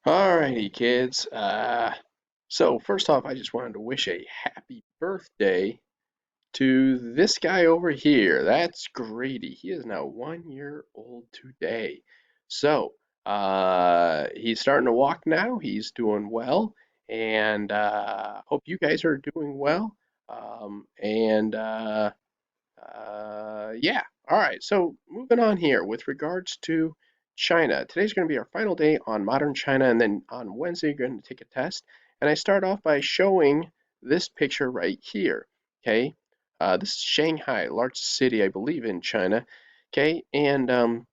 Alrighty, kids. So first off, I just wanted to wish a happy birthday to this guy over here. That's Grady. He is now 1 year old today. So, he's starting to walk now. He's doing well, and hope you guys are doing well. And yeah. All right. So moving on here with regards to China. Today's going to be our final day on modern China, and then on Wednesday, you're going to take a test. And I start off by showing this picture right here. Okay. This is Shanghai, largest city, I believe, in China. Okay. And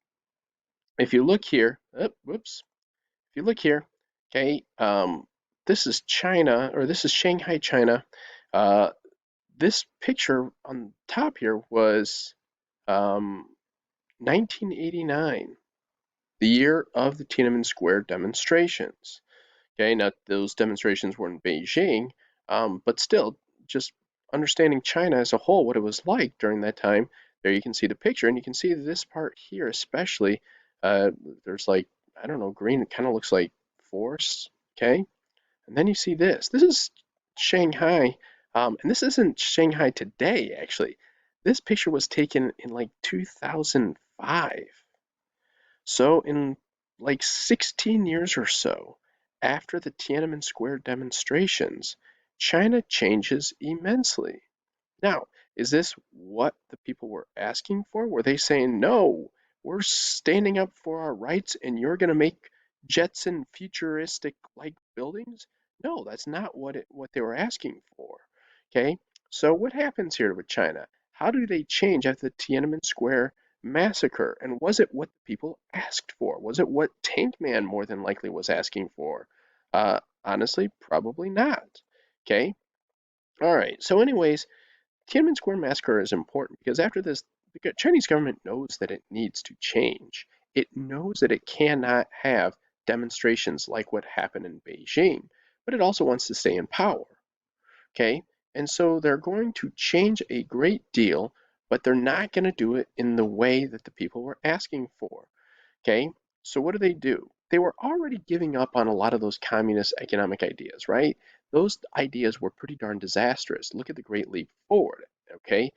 if you look here, oh, whoops. If you look here, okay, this is China, or this is Shanghai, China. Uh, this picture on top here was um, 1989, the year of the Tiananmen Square demonstrations. Okay, now those demonstrations were in Beijing, but still, just understanding China as a whole, what it was like during that time. There you can see the picture, and you can see this part here, especially. Uh, there's like, I don't know, green. It kind of looks like forests. Okay, and then you see this. This is Shanghai, and this isn't Shanghai today, actually. This picture was taken in like 2005. So, in like 16 years or so after the Tiananmen Square demonstrations, China changes immensely. Now, is this what the people were asking for? Were they saying, no, we're standing up for our rights and you're going to make jets and futuristic like buildings? No, that's not what they were asking for. Okay, so what happens here with China? How do they change after the Tiananmen Square massacre? And was it what the people asked for? Was it what Tank Man more than likely was asking for? Honestly, probably not. Okay, all right. So, anyways, Tiananmen Square massacre is important because after this, the Chinese government knows that it needs to change. It knows that it cannot have demonstrations like what happened in Beijing, but it also wants to stay in power. Okay? And so they're going to change a great deal, but they're not going to do it in the way that the people were asking for. Okay? So what do? They were already giving up on a lot of those communist economic ideas, right? Those ideas were pretty darn disastrous. Look at the Great Leap Forward, okay?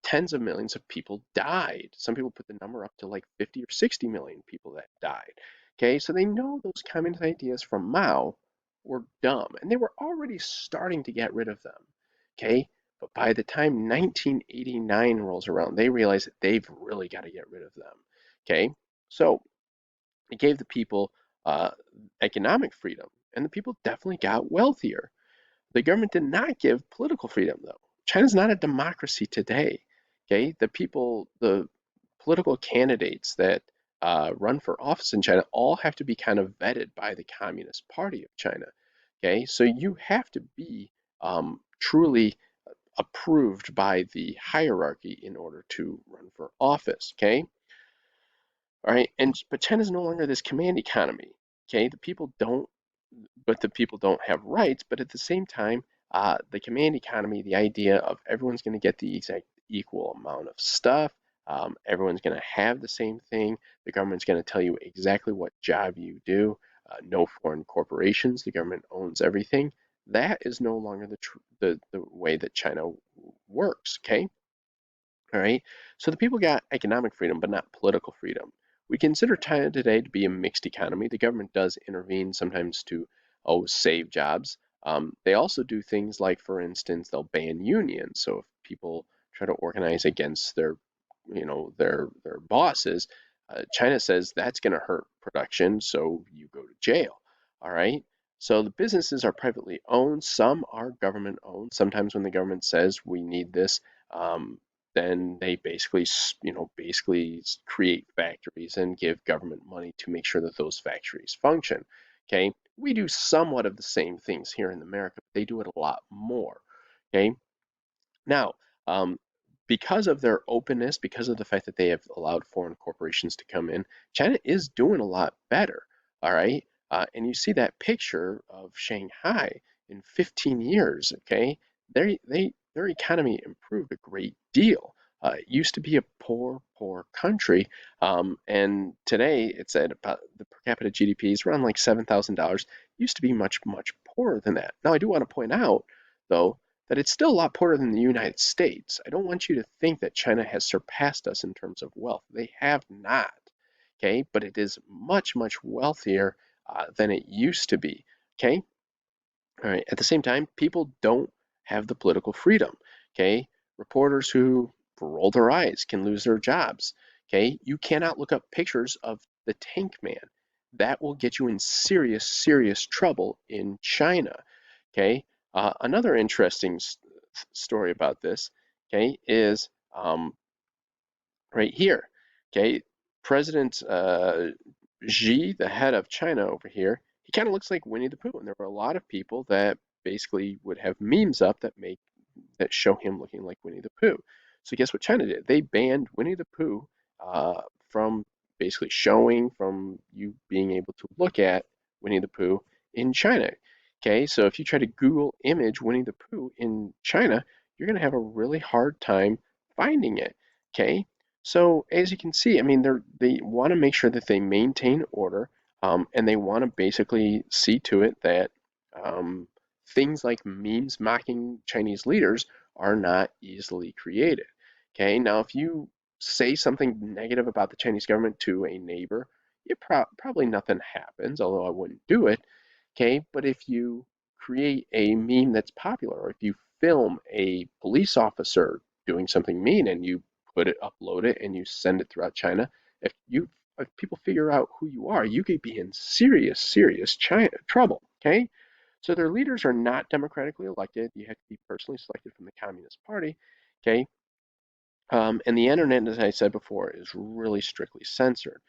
Tens of millions of people died. Some people put the number up to like 50 or 60 million people that died. Okay, so they know those communist ideas from Mao were dumb, and they were already starting to get rid of them. Okay, but by the time 1989 rolls around, they realize that they've really got to get rid of them. Okay, so it gave the people uh, economic freedom, and the people definitely got wealthier. The government did not give political freedom, though. China's not a democracy today. Okay, the political candidates that run for office in China all have to be kind of vetted by the Communist Party of China. Okay, so you have to be truly approved by the hierarchy in order to run for office. Okay, all right, and but China's no longer this command economy. Okay, the people don't have rights, but at the same time, the command economy, the idea of everyone's going to get the exact equal amount of stuff, everyone's going to have the same thing, the government's going to tell you exactly what job you do, no foreign corporations, the government owns everything. That is no longer the way that China works, okay? All right. So the people got economic freedom, but not political freedom. We consider China today to be a mixed economy. The government does intervene sometimes to, save jobs. They also do things like, for instance, they'll ban unions. So if people try to organize against their bosses, China says that's going to hurt production, so you go to jail. All right. So the businesses are privately owned. Some are government owned. Sometimes when the government says we need this, um, then they basically create factories and give government money to make sure that those factories function. Okay, we do somewhat of the same things here in America, but they do it a lot more. Okay, now, because of their openness, because of the fact that they have allowed foreign corporations to come in, China is doing a lot better. All right, and you see that picture of Shanghai in 15 years. Okay, their economy improved a great deal. It used to be a poor, poor country, and today it's at about the per capita GDP is around like $7,000. Used to be much, much poorer than that. Now, I do want to point out, though, that it's still a lot poorer than the United States. I don't want you to think that China has surpassed us in terms of wealth. They have not, okay? But it is much, much wealthier than it used to be, okay? All right. At the same time, people don't have the political freedom. Okay. Reporters who roll their eyes can lose their jobs. Okay. You cannot look up pictures of the Tank Man. That will get you in serious, serious trouble in China. Okay. Another interesting story about this, okay, is right here. Okay. President Xi, the head of China over here, he kind of looks like Winnie the Pooh. And there were a lot of people that basically would have memes up that show him looking like Winnie the Pooh. So guess what China did? They banned Winnie the Pooh from basically showing, from you being able to look at Winnie the Pooh in China. Okay, so if you try to Google image Winnie the Pooh in China, you're going to have a really hard time finding it. Okay, so as you can see, I mean, they want to make sure that they maintain order, and they want to basically see to it that um, things like memes mocking Chinese leaders are not easily created. Okay, now if you say something negative about the Chinese government to a neighbor, probably nothing happens, although I wouldn't do it. Okay, but if you create a meme that's popular, or if you film a police officer doing something mean and you upload it, and you send it throughout China, if people figure out who you are, you could be in serious, serious trouble. Okay, so their leaders are not democratically elected. You have to be personally selected from the Communist Party. Okay, and the internet, as I said before, is really strictly censored.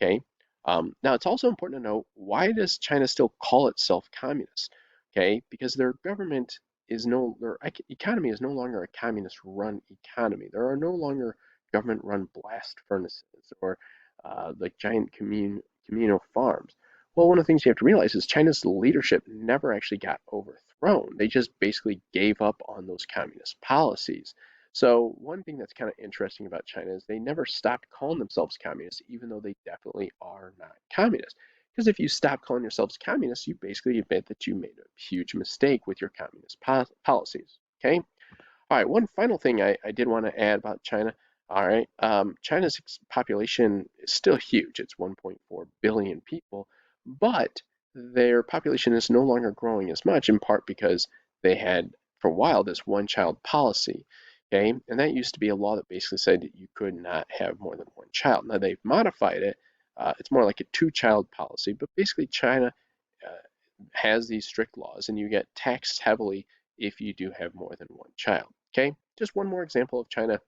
Okay. Now it's also important to know, why does China still call itself communist? Okay, because their government is no, their economy is no longer a communist-run economy. There are no longer government-run blast furnaces or like giant communal farms. Well, one of the things you have to realize is China's leadership never actually got overthrown. They just basically gave up on those communist policies. So one thing that's kind of interesting about China is they never stopped calling themselves communists, even though they definitely are not communists. Because if you stop calling yourselves communists, you basically admit that you made a huge mistake with your communist policies. Okay? All right, one final thing I did want to add about China. All right, China's population is still huge. It's 1.4 billion people, but their population is no longer growing as much, in part because they had, for a while, this one-child policy. Okay, and that used to be a law that basically said that you could not have more than one child. Now they've modified it. It's more like a two-child policy, but basically China has these strict laws, and you get taxed heavily if you do have more than one child. Okay, just one more example of China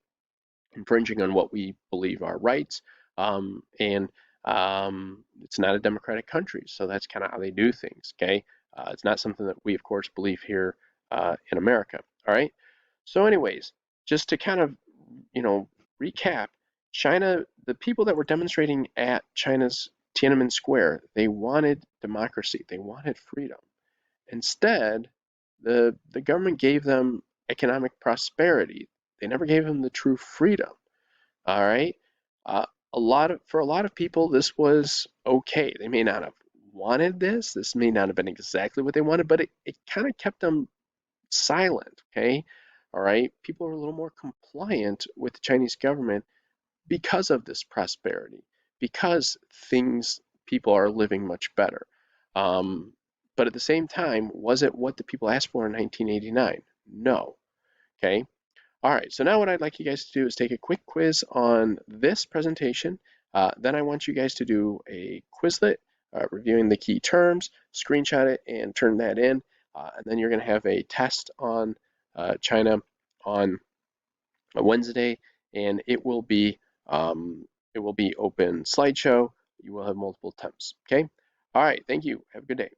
infringing on what we believe are rights, and it's not a democratic country, so that's kind of how they do things. Okay, it's not something that we, of course, believe here in America. All right. So, anyways, just to kind of recap, China, the people that were demonstrating at China's Tiananmen Square, they wanted democracy, they wanted freedom. Instead, the government gave them economic prosperity. They never gave them the true freedom. All right. For a lot of people, this was okay. They may not have wanted this. This may not have been exactly what they wanted, but it kind of kept them silent. Okay. All right. People are a little more compliant with the Chinese government because of this prosperity, because people are living much better. Um, but at the same time, was it what the people asked for in 1989? No. Okay. All right. So now what I'd like you guys to do is take a quick quiz on this presentation. Then I want you guys to do a Quizlet, reviewing the key terms, screenshot it, and turn that in. And then you're going to have a test on China on a Wednesday, and it will be open slideshow. You will have multiple attempts. Okay. All right. Thank you. Have a good day.